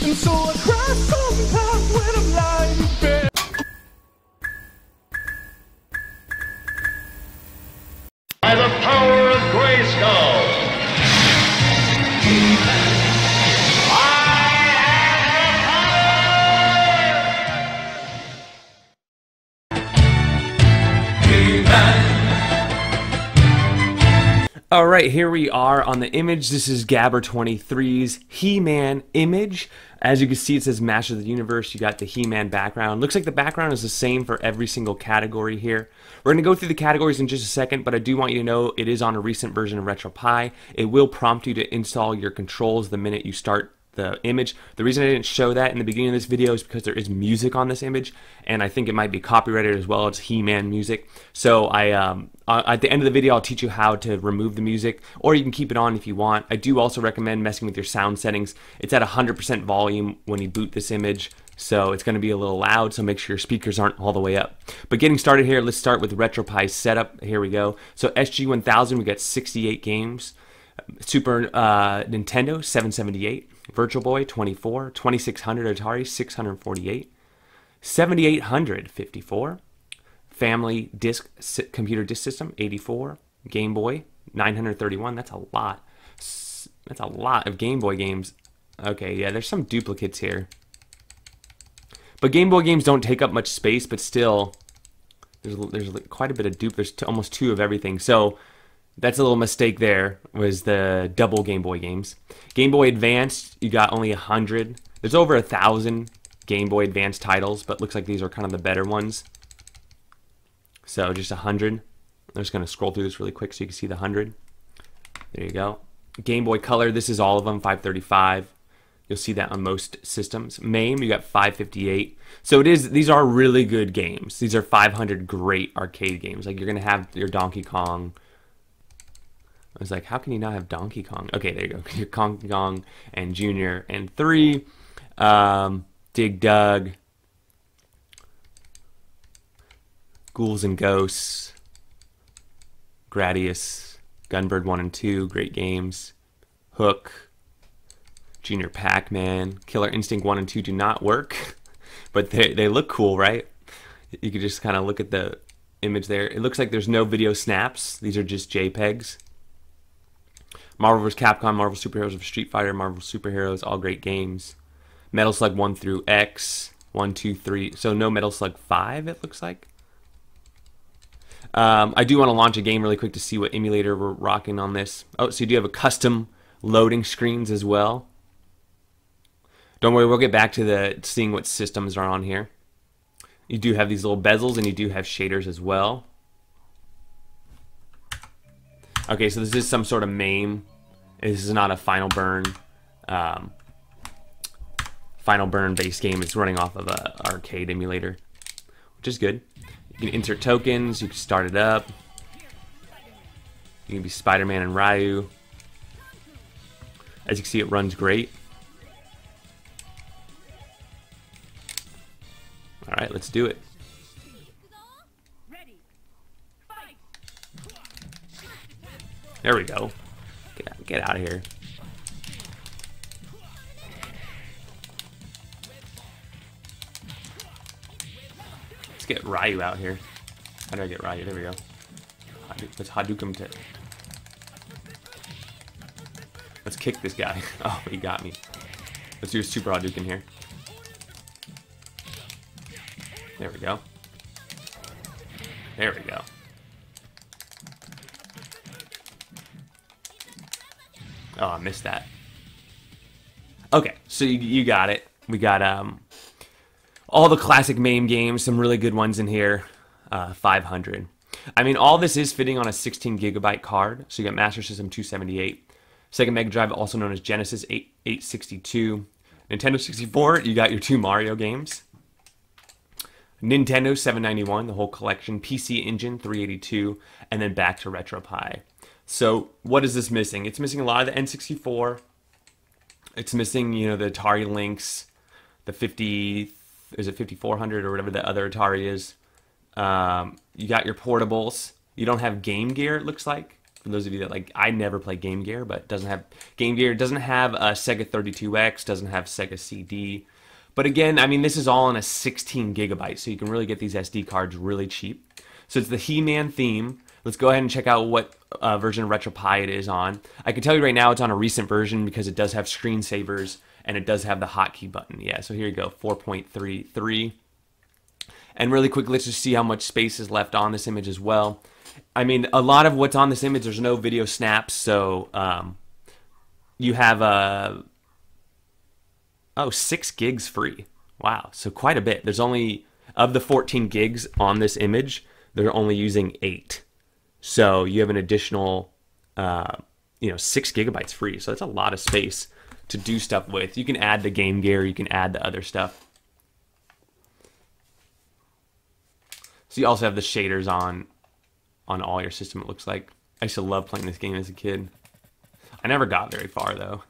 And so I cry sometimes when I'm lying in bed. By the power of Grayskull. Alright, here we are on the image. This is Gabber23's He-Man image. As you can see, it says Master of the Universe. You got the He-Man background. Looks like the background is the same for every single category here. We're going to go through the categories in just a second, but I do want you to know it is on a recent version of Retropie. It will prompt you to install your controls the minute you start the image. The reason I didn't show that in the beginning of this video is because there is music on this image, and I think it might be copyrighted as well. It's He-Man music. So at the end of the video, I'll teach you how to remove the music, or you can keep it on if you want. I do also recommend messing with your sound settings. It's at 100% volume when you boot this image, so it's going to be a little loud, so make sure your speakers aren't all the way up. But getting started here, let's start with Retropie Setup. Here we go. So SG-1000, we got 68 games. Super Nintendo, 778. Virtual Boy, 24. 2600 Atari, 648. 7800, 54. Family Computer Disk System, 84. Game Boy, 931. That's a lot. That's a lot of Game Boy games. Okay, yeah, there's some duplicates here. But Game Boy games don't take up much space, but still, there's quite a bit of There's almost two of everything. So that's a little mistake there, was the double Game Boy games. Game Boy Advanced, you got only 100. There's over 1,000 Game Boy Advanced titles, but looks like these are kind of the better ones. So just 100. I'm just going to scroll through this really quick so you can see the 100. There you go. Game Boy Color, this is all of them, 535. You'll see that on most systems. MAME, you got 558. So these are really good games. These are 500 great arcade games. Like, you're going to have your Donkey Kong. I was like, how can you not have Donkey Kong? Okay, there you go. Your Donkey Kong and Junior and 3. Dig Dug. Ghouls and Ghosts. Gradius. Gunbird 1 and 2. Great games. Hook. Junior Pac-Man. Killer Instinct 1 and 2 do not work. But they look cool, right? You could just kind of look at the image there. It looks like there's no video snaps. These are just JPEGs. Marvel vs. Capcom, Marvel Superheroes of Street Fighter, Marvel Superheroes, all great games. Metal Slug 1 through X, 1, 2, 3. So no Metal Slug 5, it looks like. I do want to launch a game really quick to see what emulator we're rocking on this. Oh, so you do have a custom loading screens as well. Don't worry, we'll get back to seeing what systems are on here. You do have these little bezels, and you do have shaders as well. Okay, so this is some sort of MAME. This is not a Final Burn based game. It's running off of a arcade emulator, which is good. You can insert tokens. You can start it up. You can be Spider-Man and Ryu. As you can see, it runs great. All right, let's do it. There we go. Get out of here. Let's get Ryu out here. How do I get Ryu? There we go. Let's Hadouken to. Let's kick this guy. Oh, he got me. Let's do a super Hadouken here. There we go. There we go. Oh, I missed that. Okay, so you got it. We got all the classic MAME games, some really good ones in here. 500. I mean, all this is fitting on a 16 gigabyte card. So you got Master System 278, Sega Mega Drive, also known as Genesis 862, Nintendo 64. You got your 2 Mario games. Nintendo 791, the whole collection. PC Engine 382, and then back to Retropie. So what is this missing? It's missing a lot of the N64. It's missing, you know, the Atari Lynx, the 5400 or whatever the other Atari is. You got your portables. You don't have Game Gear, it looks like. For those of you that like, I never play Game Gear, but doesn't have Game Gear, doesn't have a Sega 32X, doesn't have Sega CD. But again, I mean, this is all on a 16 gigabyte, so you can really get these SD cards really cheap. So it's the He-Man theme. Let's go ahead and check out what version of Retropie it is on. I can tell you right now it's on a recent version because it does have screensavers and it does have the hotkey button. Yeah, so here you go, 4.33. And really quickly, let's just see how much space is left on this image as well. I mean, a lot of what's on this image, there's no video snaps, so you have 6 gigs free. Wow, so quite a bit. There's only, of the 14 gigs on this image, they're only using 8. So you have an additional, 6 gigabytes free. So that's a lot of space to do stuff with. You can add the Game Gear, you can add the other stuff. So you also have the shaders on all your system, it looks like. I used to love playing this game as a kid. I never got very far though.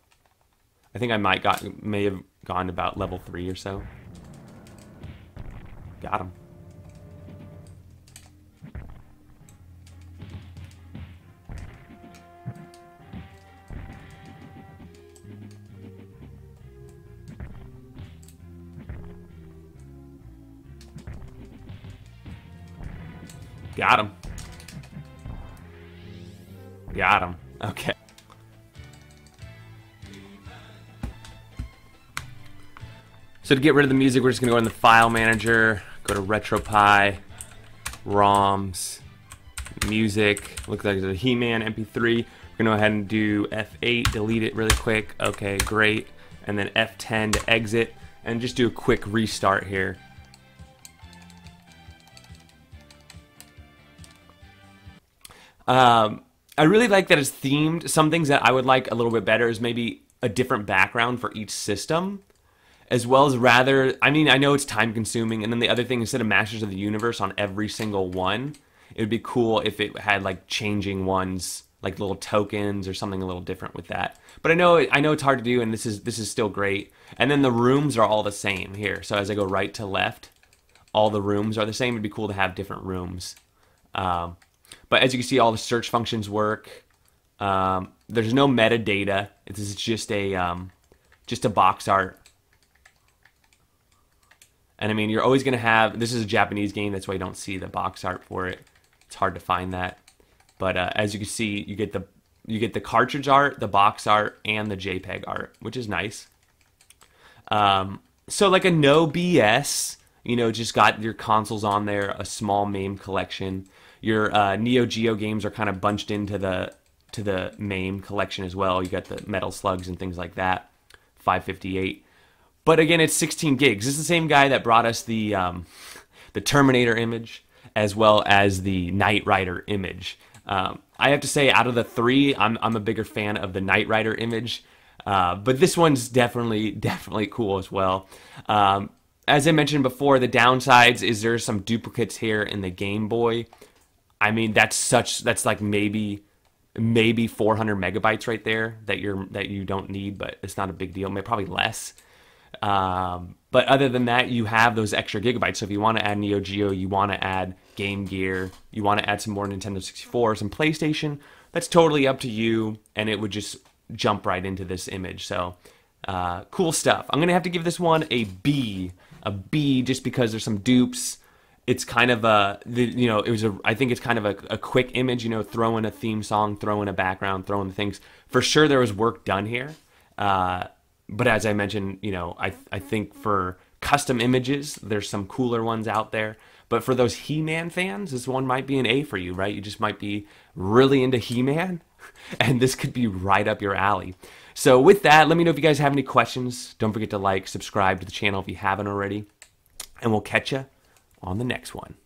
I think I may have gone to about level 3 or so. Got him. Got him. Got him. Okay. So to get rid of the music, we're just going to go in the File Manager, go to Retropie, ROMs, Music. Looks like there's a He-Man MP3. We're going to go ahead and do F8, delete it really quick. Okay, great. And then F10 to exit, and just do a quick restart here. I really like that it's themed. Some things that I would like a little bit better is maybe a different background for each system, as well as I know it's time consuming, and then the other thing, instead of Masters of the Universe on every single one, it would be cool if it had like changing ones, like little tokens or something a little different with that. But I know it's hard to do, and this is still great. And then the rooms are all the same here. So as I go right to left, all the rooms are the same. It'd be cool to have different rooms. But as you can see, all the search functions work. There's no metadata. This is just a box art. And I mean, you're always going to have, this is a Japanese game, that's why you don't see the box art for it. It's hard to find that. But as you can see, you get the cartridge art, the box art, and the JPEG art, which is nice. So like a no BS, just got your consoles on there, a small MAME collection. Your Neo Geo games are kind of bunched into the MAME collection as well. You got the Metal Slugs and things like that, 558. But again, it's 16 gigs. This is the same guy that brought us the Terminator image as well as the Knight Rider image. I have to say, out of the 3, I'm a bigger fan of the Knight Rider image. But this one's definitely cool as well. As I mentioned before, the downsides is there's some duplicates here in the Game Boy. I mean, that's like maybe 400 megabytes right there that you don't need, but it's not a big deal. Maybe probably less. But other than that, you have those extra gigabytes. So if you want to add Neo Geo, you want to add Game Gear, you want to add some more Nintendo 64, some PlayStation, that's totally up to you, and it would just jump right into this image. So cool stuff. I'm gonna have to give this one a B just because there's some dupes. It's kind of I think it's kind of a quick image, throw in a theme song, throw in a background, throw in the things. For sure there was work done here. But as I mentioned, I think for custom images, there's some cooler ones out there. But for those He-Man fans, this one might be an A for you, right? You just might be really into He-Man, and this could be right up your alley. So with that, let me know if you guys have any questions. Don't forget to like, subscribe to the channel if you haven't already, and we'll catch you on the next one.